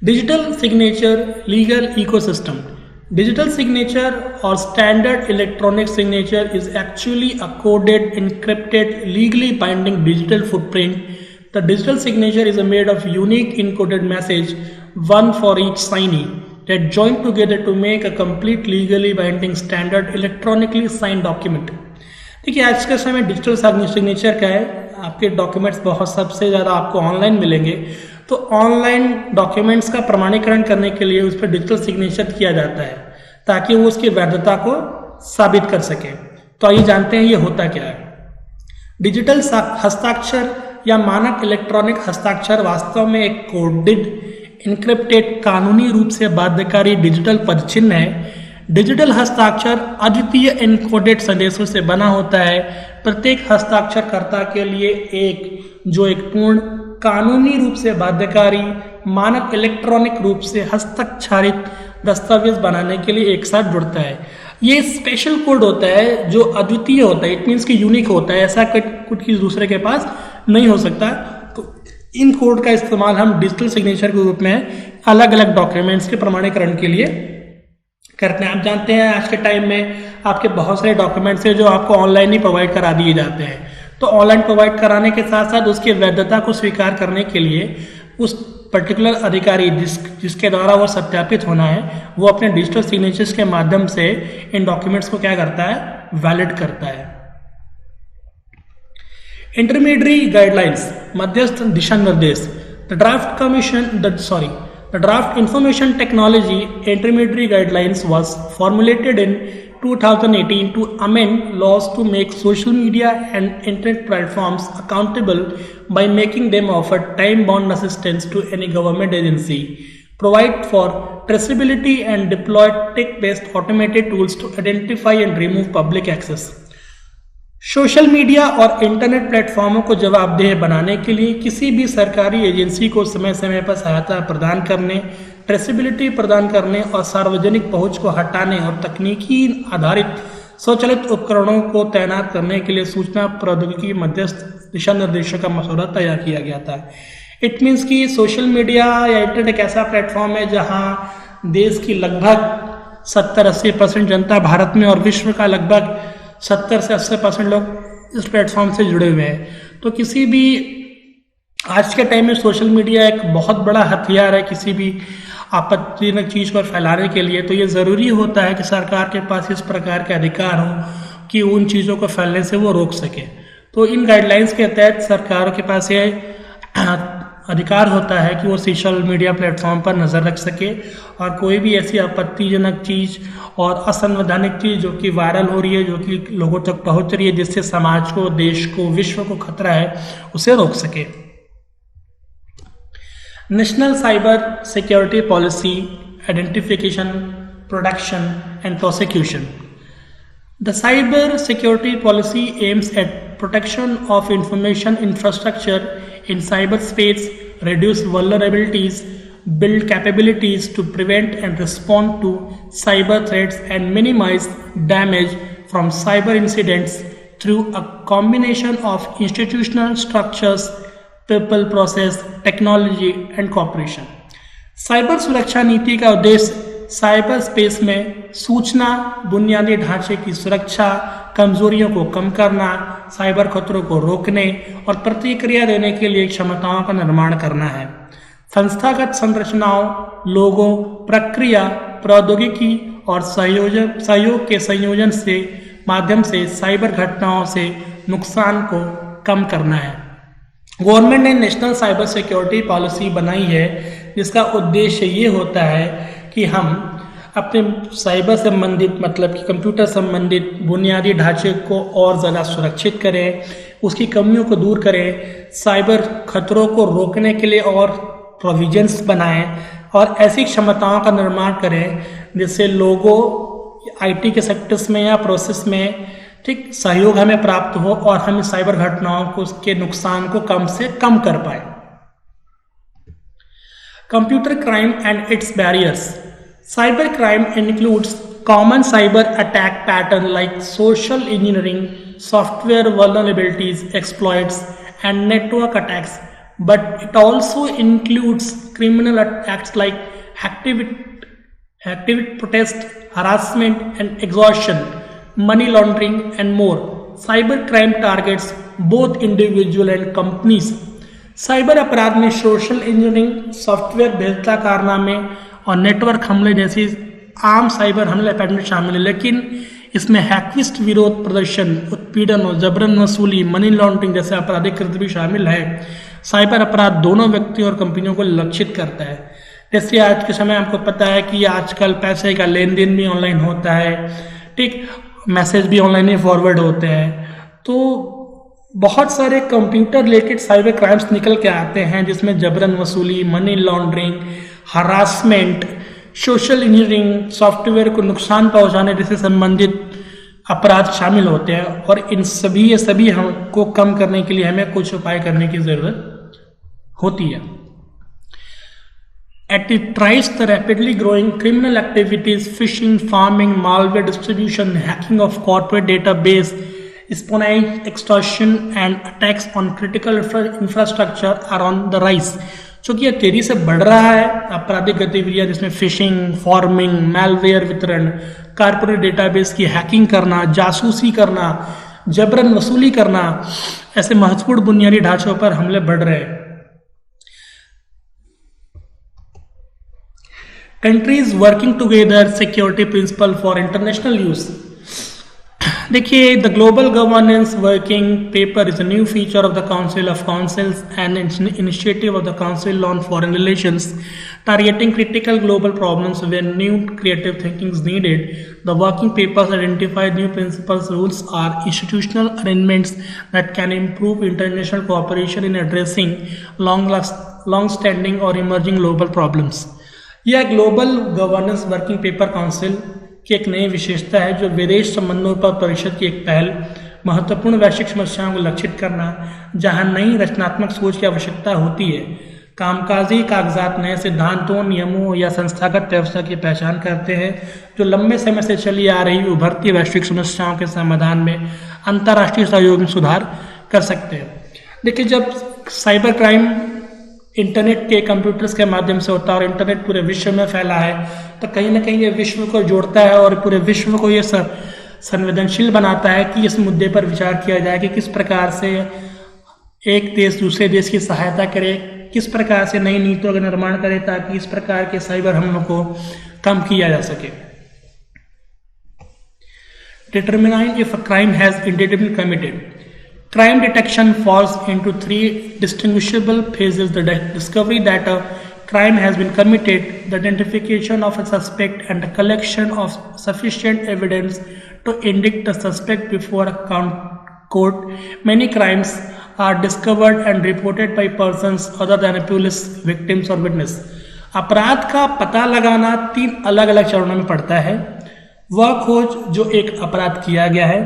[SPEAKER 1] Digital signature legal ecosystem. Digital signature or standard electronic signature is actually a coded, encrypted, legally binding digital footprint. The digital signature is made of unique encoded message, one for each signee, that join together to make a complete legally binding standard electronically signed document. देखिए, आज के समय digital signature का है, आपके documents बहुत सबसे ज़्यादा आपको ऑनलाइन मिलेंगे, तो ऑनलाइन डॉक्यूमेंट्स का प्रमाणीकरण करने के लिए उस पर डिजिटल सिग्नेचर किया जाता है ताकि वो उसकी वैधता को साबित कर सके। तो आइए जानते हैं ये होता क्या है। डिजिटल हस्ताक्षर या मानक इलेक्ट्रॉनिक हस्ताक्षर वास्तव में एक कोडेड, इनक्रिप्टेड, कानूनी रूप से बाध्यकारी डिजिटल पदचिह्न है। डिजिटल हस्ताक्षर अद्वितीय एन्कोडेड संदेशों से बना होता है। प्रत्येक हस्ताक्षरकर्ता के लिए एक पूर्ण कानूनी रूप से बाध्यकारी मानक इलेक्ट्रॉनिक रूप से हस्ताक्षरित दस्तावेज बनाने के लिए एक साथ जुड़ता है। ये स्पेशल कोड होता है जो अद्वितीय होता है, इट मीन्स कि यूनिक होता है, ऐसा कुछ चीज दूसरे के पास नहीं हो सकता। तो इन कोड का इस्तेमाल हम डिजिटल सिग्नेचर के रूप में अलग अलग डॉक्यूमेंट्स के प्रमाणीकरण के लिए करते हैं। आप जानते हैं आज के टाइम में आपके बहुत सारे डॉक्यूमेंट्स हैं जो आपको ऑनलाइन ही प्रोवाइड करा दिए जाते हैं। तो ऑनलाइन प्रोवाइड कराने के साथ साथ उसकी वैधता को स्वीकार करने के लिए उस पर्टिकुलर अधिकारी जिसके द्वारा वो सत्यापित होना है, वो अपने डिजिटल सिग्नेचर्स के माध्यम से इन डॉक्यूमेंट्स को क्या करता है, वैलिड करता है। इंटरमीडिएटरी गाइडलाइंस, मध्यस्थ दिशा निर्देश। The draft information technology intermediary guidelines was formulated in 2018 to amend laws to make social media and internet platforms accountable by making them offer time-bound assistance to any government agency, provide for traceability and deploy tech-based automated tools to identify and remove public access. Social media और internet प्लेटफॉर्मों को जवाबदेह बनाने के लिए किसी भी सरकारी agency को समय समय पर सहायता प्रदान करने, ट्रेसेबिलिटी प्रदान करने और सार्वजनिक पहुंच को हटाने और तकनीकी आधारित स्वचालित उपकरणों को तैनात करने के लिए सूचना प्रौद्योगिकी मध्यस्थ दिशा निर्देशों का मसौदा तैयार किया गया था। इट मीन्स कि सोशल मीडिया या इंटरनेट एक ऐसा प्लेटफॉर्म है जहां देश की लगभग 70-80% जनता भारत में और विश्व का लगभग 70 से 80% लोग इस प्लेटफॉर्म से जुड़े हुए हैं। तो किसी भी आज के टाइम में सोशल मीडिया एक बहुत बड़ा हथियार है किसी भी आपत्तिजनक चीज़ को फैलाने के लिए। तो ये ज़रूरी होता है कि सरकार के पास इस प्रकार के अधिकार हों कि उन चीज़ों को फैलने से वो रोक सके। तो इन गाइडलाइंस के तहत सरकारों के पास ये अधिकार होता है कि वो सोशल मीडिया प्लेटफॉर्म पर नज़र रख सके और कोई भी ऐसी आपत्तिजनक चीज़ और असंवैधानिक चीज़ जो कि वायरल हो रही है, जो कि लोगों तक पहुंच रही है, जिससे समाज को, देश को, विश्व को खतरा है, उसे रोक सके। National cyber security policy identification, protection and prosecution. The cyber security policy aims at protection of information infrastructure in cyberspace, reduce vulnerabilities, build capabilities to prevent and respond to cyber threats, and minimize damage from cyber incidents through a combination of institutional structures, people, process, technology, and cooperation. Cyber सुरक्षा नीति का उद्देश्य cyber space में सूचना बुनियादी ढांचे की सुरक्षा, कमजोरियों को कम करना, साइबर खतरों को रोकने और प्रतिक्रिया देने के लिए क्षमताओं का निर्माण करना है। संस्थागत संरचनाओं, लोगों, प्रक्रिया, प्रौद्योगिकी और सहयोग के संयोजन से माध्यम से साइबर घटनाओं से नुकसान को कम करना है। गवर्नमेंट ने नेशनल साइबर सिक्योरिटी पॉलिसी बनाई है जिसका उद्देश्य ये होता है कि हम अपने साइबर संबंधित, मतलब कि कंप्यूटर संबंधित बुनियादी ढांचे को और ज़्यादा सुरक्षित करें, उसकी कमियों को दूर करें, साइबर खतरों को रोकने के लिए और प्रोविजंस बनाएं और ऐसी क्षमताओं का निर्माण करें जिससे लोगों, आईटी के सेक्टर्स में या प्रोसेस में ठीक सहयोग हमें प्राप्त हो और हम साइबर घटनाओं को, उसके नुकसान को कम से कम कर पाए। Computer crime and it's barriers. Cyber crime includes common cyber attack pattern like social engineering, software vulnerabilities, exploits, and network attacks, but it also includes criminal acts like activist protest, harassment and extortion, money laundering, and more. Cyber crime targets both individual and companies. Cyber अपराध में social engineering, software भेदता कारनामे और network हमले जैसी आम cyber हमले pattern शामिल है, लेकिन इसमें हैकिस्ट विरोध प्रदर्शन, उत्पीड़न और जबरन वसूली, मनी लॉन्ड्रिंग जैसे आपराधिक कृत्य भी शामिल है। साइबर अपराध दोनों व्यक्तियों और कंपनियों को लक्षित करता है। जैसे आज के समय आपको पता है कि आजकल पैसे का लेन देन भी ऑनलाइन होता है, ठीक, मैसेज भी ऑनलाइन ही फॉरवर्ड होते हैं। तो बहुत सारे कंप्यूटर रिलेटेड साइबर क्राइम्स निकल के आते हैं जिसमें जबरन वसूली, money laundering, harassment, social engineering, software को नुकसान पहुंचाने जैसे संबंधित अपराध शामिल होते हैं। और इन सभी हमको कम करने के लिए हमें कुछ उपाय करने की जरूरत होती है। It tries the rapidly growing criminal activities, phishing, farming, malware distribution, hacking of corporate database, espionage, extortion and attacks on critical infrastructure are on the rise। चूंकि यह तेजी से बढ़ रहा है, आपराधिक गतिविधियां जिसमें फिशिंग, फॉर्मिंग, मैलवेयर वितरण, कारपोरेट डेटाबेस की हैकिंग करना, जासूसी करना, जबरन वसूली करना, ऐसे महत्वपूर्ण बुनियादी ढांचों पर हमले बढ़ रहे हैं। Countries working together, security principle for international use. देखिए, the global governance working paper is a new feature of the council of councils and initiative of the council on foreign relations targeting critical global problems where new creative thinking is needed. The working papers identify new principles, rules, or institutional arrangements that can improve international cooperation in addressing long-standing or emerging global problems. यह global governance working paper council की एक नई विशेषता है जो विदेश संबंधों पर परिषद की एक पहल, महत्वपूर्ण वैश्विक समस्याओं को लक्षित करना जहां नई रचनात्मक सोच की आवश्यकता होती है, कामकाजी कागजात नए सिद्धांतों, नियमों या संस्थागत व्यवस्था की पहचान करते हैं जो लंबे समय से चली आ रही उभरती वैश्विक समस्याओं के समाधान में अंतर्राष्ट्रीय सहयोग में सुधार कर सकते हैं। देखिए, जब साइबर क्राइम इंटरनेट के कंप्यूटर्स के माध्यम से होता है और इंटरनेट पूरे विश्व में फैला है, तो कहीं ना कहीं ये विश्व को जोड़ता है और पूरे विश्व को ये संवेदनशील बनाता है कि इस मुद्दे पर विचार किया जाए कि किस प्रकार से एक देश दूसरे देश की सहायता करे, किस प्रकार से नई नीतियों का निर्माण करे ताकि इस प्रकार के साइबर हमलों को कम किया जा सके। Determining if a crime has indeed been committed. Crime detection falls into three distinguishable phases: the discovery that a crime has been committed, the identification of a suspect, and the collection of sufficient evidence to indict the suspect before a court. Many crimes are discovered and reported by persons other than police, victims or witness. अपराध का पता लगाना 3 अलग अलग चरणों में पड़ता है। वह खोज जो एक अपराध किया गया है,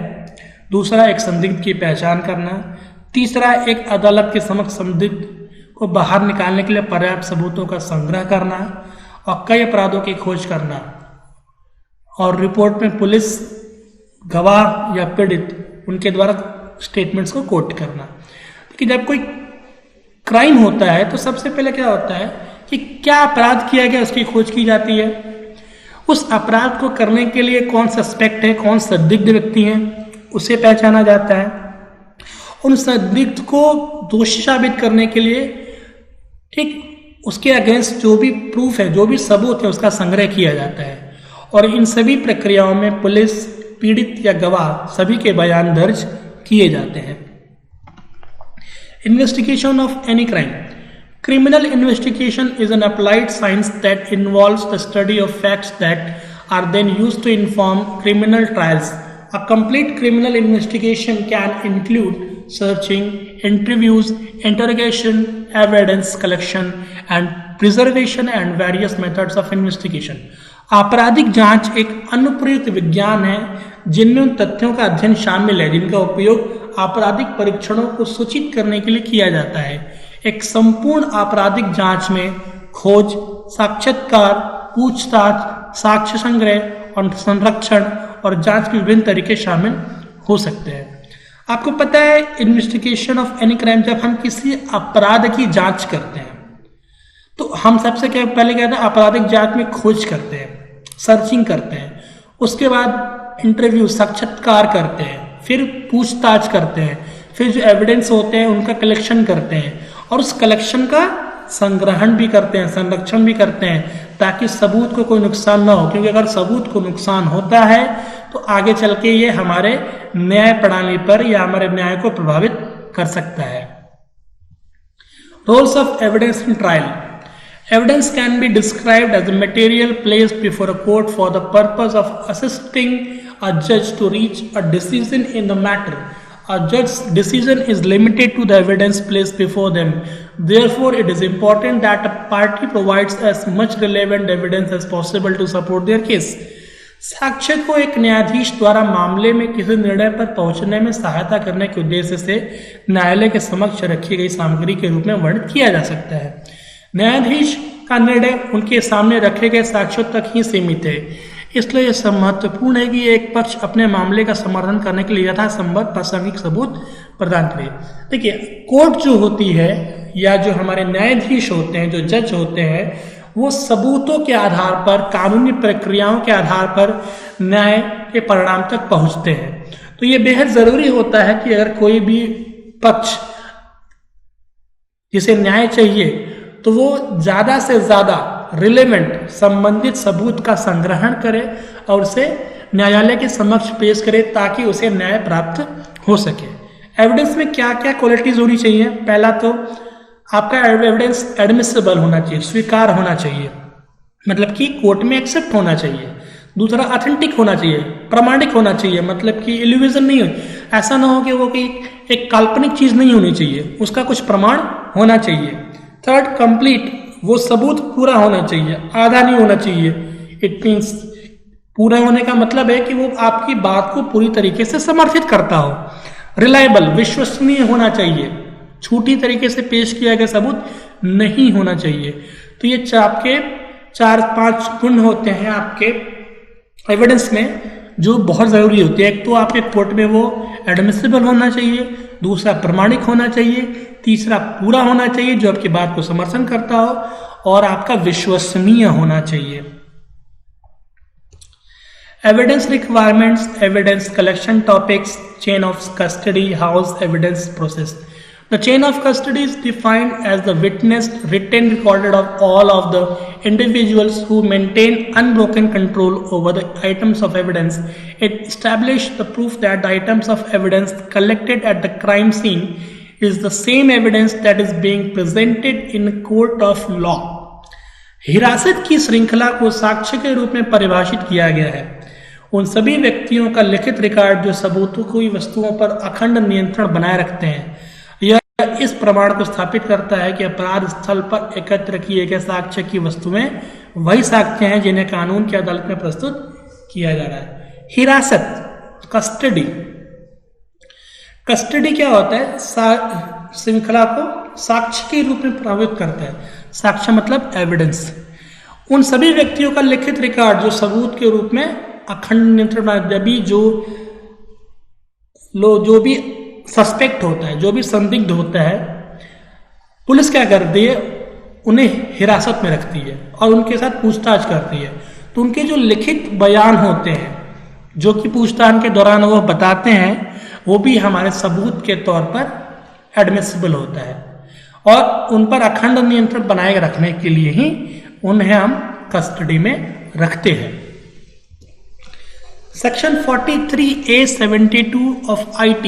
[SPEAKER 1] दूसरा एक संदिग्ध की पहचान करना, तीसरा एक अदालत के समक्ष संदिग्ध को बाहर निकालने के लिए पर्याप्त सबूतों का संग्रह करना और कई अपराधों की खोज करना और रिपोर्ट में पुलिस, गवाह या पीड़ित उनके द्वारा स्टेटमेंट्स को कोट करना। कि जब कोई क्राइम होता है तो सबसे पहले क्या होता है कि क्या अपराध किया गया उसकी खोज की जाती है। उस अपराध को करने के लिए कौन सस्पेक्ट है, कौन संदिग्ध व्यक्ति है, उसे पहचाना जाता है। उन संदिग्ध को दोषी साबित करने के लिए ठीक उसके अगेंस्ट जो भी प्रूफ है, जो भी सबूत है, उसका संग्रह किया जाता है और इन सभी प्रक्रियाओं में पुलिस, पीड़ित या गवाह सभी के बयान दर्ज किए जाते हैं। Investigation of any crime. Criminal investigation is an applied science that involves the study of facts that are then used to inform criminal trials. A complete criminal investigation can include searching, interviews, interrogation, evidence collection, and preservation and various methods of investigation. आपराधिक जांच एक अनुप्रयुक्त विज्ञान है जिनमें उन तथ्यों का अध्ययन शामिल है जिनका उपयोग आपराधिक परीक्षणों को सूचित करने के लिए किया जाता है। एक संपूर्ण आपराधिक जांच में खोज, साक्षात्कार, पूछताछ, साक्ष्य संग्रह और संरक्षण और जांच के विभिन्न तरीके शामिल हो सकते हैं। आपको पता है, इन्वेस्टिगेशन ऑफ एनी क्राइम, जब हम किसी अपराध की जांच करते हैं तो हम सबसे पहले कहते हैं आपराधिक जांच में खोज करते हैं, सर्चिंग करते हैं, उसके बाद इंटरव्यू, साक्षात्कार करते हैं, फिर पूछताछ करते हैं, फिर जो एविडेंस होते हैं उनका कलेक्शन करते हैं और उस कलेक्शन का संग्रहण भी करते हैं, संरक्षण भी करते हैं ताकि सबूत को कोई नुकसान ना हो, क्योंकि अगर सबूत को नुकसान होता है तो आगे चल के ये हमारे न्याय प्रणाली पर या हमारे न्याय को प्रभावित कर सकता है। Rules of evidence in trial. Evidence can be described as a material placed before a court for the purpose of assisting a judge to reach a decision in the matter. A judge's decision is limited to the evidence placed before them. Therefore, it is important that a party provides as much relevant evidence as possible to support their case. साक्ष्य को एक न्यायाधीश द्वारा मामले में किसी निर्णय पर पहुंचने में सहायता करने के उद्देश्य से न्यायालय के समक्ष रखी गई सामग्री के रूप में वर्णित किया जा सकता है। न्यायाधीश का निर्णय उनके सामने रखे गए साक्ष्यों तक ही सीमित है, इसलिए यह महत्वपूर्ण है कि एक पक्ष अपने मामले का समर्थन करने के लिए यथासंभव प्रासंगिक सबूत प्रदान करे। देखिए, कोर्ट जो होती है या जो हमारे न्यायाधीश होते हैं, जो जज होते हैं, वो सबूतों के आधार पर, कानूनी प्रक्रियाओं के आधार पर न्याय के परिणाम तक पहुंचते हैं। तो ये बेहद जरूरी होता है कि अगर कोई भी पक्ष जिसे न्याय चाहिए तो वो ज्यादा से ज्यादा रिलेवेंट, संबंधित सबूत का संग्रहण करे और उसे न्यायालय के समक्ष पेश करे ताकि उसे न्याय प्राप्त हो सके। एविडेंस में क्या क्या क्वालिटीज होनी चाहिए? पहला तो आपका एविडेंस एडमिसिबल होना चाहिए, स्वीकार होना चाहिए, मतलब कि कोर्ट में एक्सेप्ट होना चाहिए। दूसरा, ऑथेंटिक होना चाहिए, प्रामाणिक होना चाहिए, मतलब कि इल्यूजन नहीं हो, ऐसा ना हो कि वो एक काल्पनिक चीज नहीं होनी चाहिए, उसका कुछ प्रमाण होना चाहिए। थर्ड, कंप्लीट, वो सबूत पूरा होना चाहिए, आधा नहीं होना चाहिए। इट मीन्स पूरा होने का मतलब है कि वो आपकी बात को पूरी तरीके से समर्थित करता हो। रिलायबल, विश्वसनीय होना चाहिए, झूठी तरीके से पेश किया गया सबूत नहीं होना चाहिए। तो ये आपके 4-5 गुण होते हैं आपके एविडेंस में जो बहुत ज़रूरी होती है। एक तो आपके कोर्ट में वो एडमिसिबल होना चाहिए, दूसरा प्रमाणिक होना चाहिए, तीसरा पूरा होना चाहिए जो आपकी बात को समर्थन करता हो, और आपका विश्वसनीय होना चाहिए। Evidence requirements, evidence collection topics, chain of custody, house evidence process. The chain of custody is defined as the witnessed, written recorded of all of the individuals who maintain unbroken control over the items of evidence. It established the proof that the items of evidence collected at the crime scene is the same evidence that is being presented in a court of law. हिरासत की श्रृंखला को साक्ष्य के रूप में परिभाषित किया गया है उन सभी व्यक्तियों का लिखित रिकॉर्ड जो सबूतों की वस्तुओं पर अखंड नियंत्रण बनाए रखते हैं। यह इस प्रमाण को स्थापित करता है कि अपराध स्थल पर एकत्र किए गए साक्ष्य की वस्तुएं वही साक्ष्य हैं जिन्हें कानून की अदालत में प्रस्तुत किया जा रहा है। हिरासत, कस्टडी। कस्टडी क्या होता है? श्रृंखला को साक्ष्य के रूप में प्रभावित करता है। साक्ष्य मतलब एविडेंस। उन सभी व्यक्तियों का लिखित रिकॉर्ड जो सबूत के रूप में अखंड नियंत्रण, जो भी सस्पेक्ट होता है, जो भी संदिग्ध होता है, पुलिस क्या करती है? उन्हें हिरासत में रखती है और उनके साथ पूछताछ करती है। तो उनके जो लिखित बयान होते हैं जो कि पूछताछ के दौरान वो बताते हैं, वो भी हमारे सबूत के तौर पर एडमिसिबल होता है और उन पर अखंड नियंत्रण बनाए रखने के लिए ही उन्हें हम कस्टडी में रखते हैं। Section 43A-72 of IT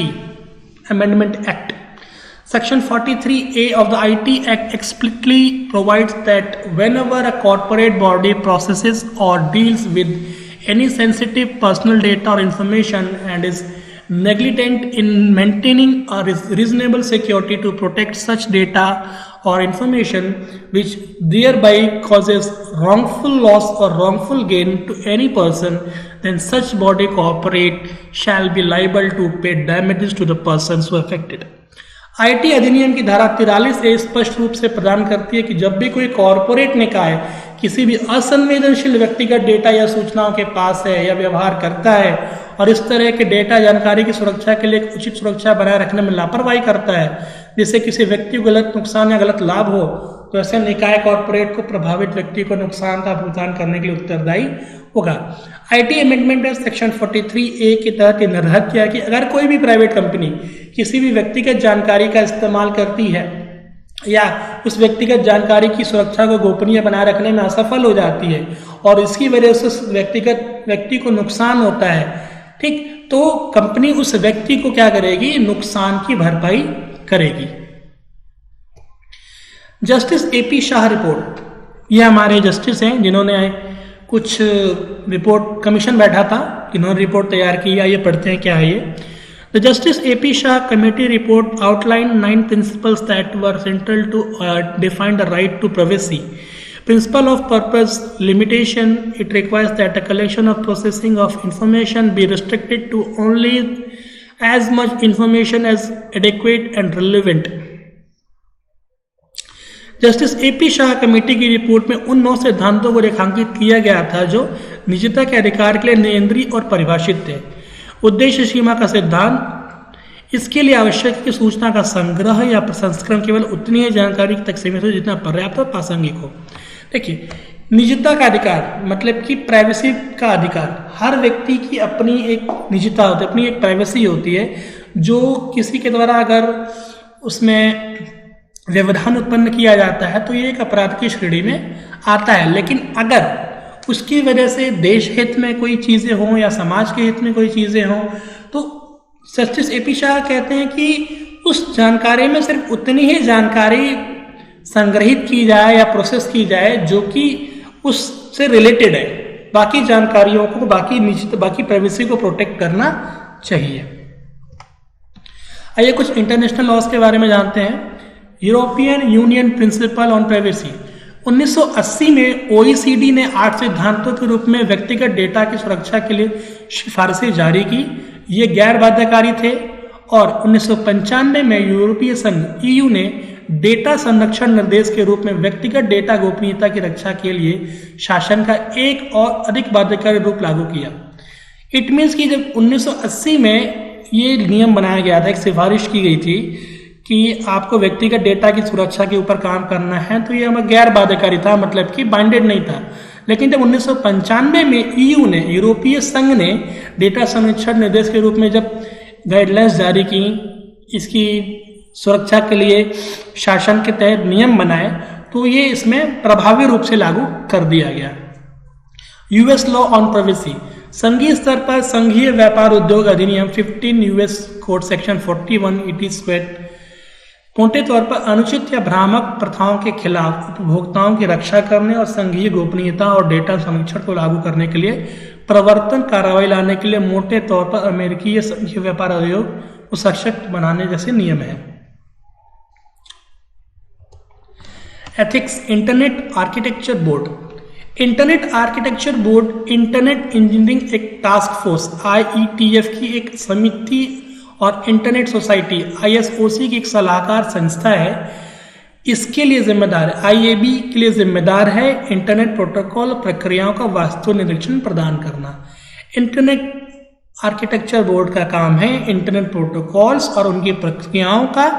[SPEAKER 1] Amendment Act. Section 43A of the IT Act explicitly provides that whenever a corporate body processes or deals with any sensitive personal data or information and is negligent in maintaining a reasonable security to protect such data or information which thereby causes wrongful loss or wrongful gain to any person, then such body corporate shall be liable to pay damages to the persons who affected. IT अधिनियम की धारा 43 स्पष्ट रूप से प्रदान करती है कि जब भी कोई कॉरपोरेट निकाय किसी भी असंवेदनशील व्यक्तिगत डेटा या सूचनाओं के पास है या व्यवहार करता है और इस तरह के डेटा जानकारी की सुरक्षा के लिए उचित सुरक्षा बनाए रखने में लापरवाही करता है, जिससे किसी व्यक्ति को गलत नुकसान या गलत लाभ हो, तो ऐसे निकाय कॉरपोरेट को प्रभावित व्यक्ति को नुकसान का भुगतान करने के लिए उत्तरदायी होगा। IT अमेंडमेंट में सेक्शन 43A के तहत निर्धारित किया कि अगर कोई भी प्राइवेट कंपनी किसी भी व्यक्तिगत जानकारी का इस्तेमाल करती है या उस व्यक्तिगत जानकारी की सुरक्षा को गोपनीय बनाए रखने में असफल हो जाती है और इसकी वजह से उस व्यक्ति को नुकसान होता है, ठीक, तो कंपनी उस व्यक्ति को क्या करेगी? नुकसान की भरपाई करेगी। जस्टिस AP शाह रिपोर्ट, ये हमारे जस्टिस हैं जिन्होंने कुछ रिपोर्ट, कमीशन बैठा था, इन्होंने रिपोर्ट तैयार की। ये पढ़ते हैं क्या है ये। The Justice AP Shah Committee report outlined 9 principles that were central to define the right to privacy. Principle of purpose limitation. It requires that the collection of processing of information be restricted to only as much information as adequate and relevant. Justice AP Shah committee की report में उन 9 सिद्धांतों को रेखांकित किया गया था जो निजता के अधिकार के लिए नियंत्रित और परिभाषित थे। उद्देश्य सीमा का सिद्धांत, इसके लिए आवश्यक है कि सूचना का संग्रह या प्रसंस्करण केवल उतनी ही जानकारी तक सीमित हो जितना पर्याप्त और प्रासंगिक हो। देखिए, निजता का अधिकार मतलब कि प्राइवेसी का अधिकार, हर व्यक्ति की अपनी एक निजता होती है, अपनी एक प्राइवेसी होती है, जो किसी के द्वारा अगर उसमें व्यवधान उत्पन्न किया जाता है तो ये एक अपराध की श्रेणी में आता है। लेकिन अगर उसकी वजह से देश हित में कोई चीजें हों या समाज के हित में कोई चीजें हों, तो जस्टिस AP शाह कहते हैं कि उस जानकारी में सिर्फ उतनी ही जानकारी संग्रहित की जाए या प्रोसेस की जाए जो कि उससे रिलेटेड है। बाकी जानकारियों को, बाकी प्राइवेसी को प्रोटेक्ट करना चाहिए। आइए कुछ इंटरनेशनल लॉज के बारे में जानते हैं। European union principal on privacy, 1980 में OECD ने 8 सिद्धांतों के रूप में व्यक्तिगत डेटा की सुरक्षा के लिए सिफारिशें जारी की। ये गैर बाध्यकारी थे और 1995 में यूरोपीय संघ EU ने डेटा संरक्षण निर्देश के रूप में व्यक्तिगत डेटा गोपनीयता की रक्षा के लिए शासन का एक और अधिक बाध्यकारी रूप लागू किया। इट मीन्स कि जब 1980 में ये नियम बनाया गया था, एक सिफारिश की गई थी कि आपको व्यक्तिगत डेटा की सुरक्षा के ऊपर काम करना है, तो ये हमें गैर बाध्यकारी था, मतलब कि बाइंडेड नहीं था। लेकिन जब 1995 में ईयू ने, यूरोपीय संघ ने डेटा संरक्षण निर्देश के रूप में जब गाइडलाइंस जारी की, इसकी सुरक्षा के लिए शासन के तहत नियम बनाए, तो ये इसमें प्रभावी रूप से लागू कर दिया गया। यूएस लॉ ऑन प्राइवेसी, संघीय स्तर पर संघीय व्यापार उद्योग अधिनियम 15 US code section 41 it is मोटे तौर पर अनुचित या भ्रामक प्रथाओं के खिलाफ उपभोक्ताओं की रक्षा करने और संघीय गोपनीयता और डेटा संरक्षण को लागू करने के लिए प्रवर्तन कार्रवाई लाने के लिए मोटे तौर पर अमेरिकी संघीय व्यापार आयोग को सशक्त बनाने जैसे नियम है। Ethics, internet architecture board, internet architecture board internet engineering एक टास्क फोर्स IETF की एक समिति और इंटरनेट सोसाइटी ISOC की एक सलाहकार संस्था है। इसके लिए जिम्मेदार है, IAB के लिए जिम्मेदार है इंटरनेट प्रोटोकॉल प्रक्रियाओं का वास्तु निरीक्षण प्रदान करना। इंटरनेट आर्किटेक्चर बोर्ड का काम है इंटरनेट प्रोटोकॉल्स और उनकी प्रक्रियाओं का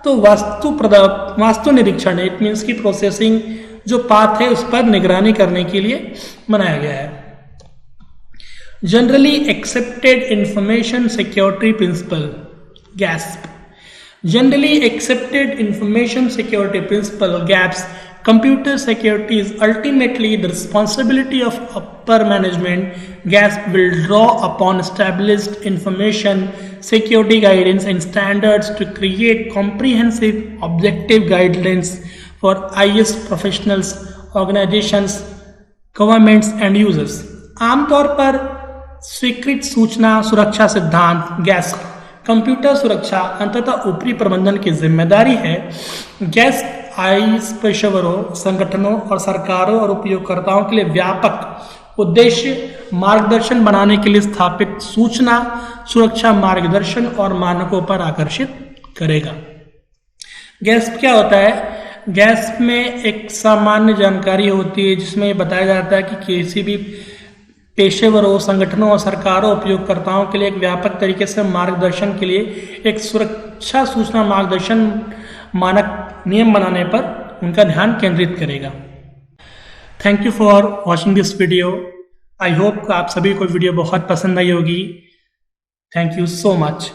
[SPEAKER 1] तो वास्तु निरीक्षण है। इट मीन्स की प्रोसेसिंग जो पाथ है उस पर निगरानी करने के लिए बनाया गया है। Generally accepted information security principle GASP, generally accepted information security principle GAPS, computer security is ultimately the responsibility of upper management. GASP will draw upon established information security guidance and standards to create comprehensive objective guidelines for IS professionals, organizations, governments and users. आमतौर पर स्वीकृत सूचना सुरक्षा सिद्धांत GASP computer सुरक्षा अंततः ऊपरी प्रबंधन की जिम्मेदारी है। GASP IS पेशेवरों, संगठनों और सरकारों और उपयोगकर्ताओं के लिए व्यापक उद्देश्य मार्गदर्शन बनाने के लिए स्थापित सूचना सुरक्षा मार्गदर्शन और मानकों पर आकर्षित करेगा। GASP क्या होता है? GASP में एक सामान्य जानकारी होती है जिसमें बताया जाता है कि किसी भी पेशेवरों, संगठनों और सरकारों उपयोगकर्ताओं के लिए एक व्यापक तरीके से मार्गदर्शन के लिए एक सुरक्षा सूचना मार्गदर्शन मानक नियम बनाने पर उनका ध्यान केंद्रित करेगा। Thank you for watching this video. I hope आप सभी को वीडियो बहुत पसंद आई होगी। Thank you so much.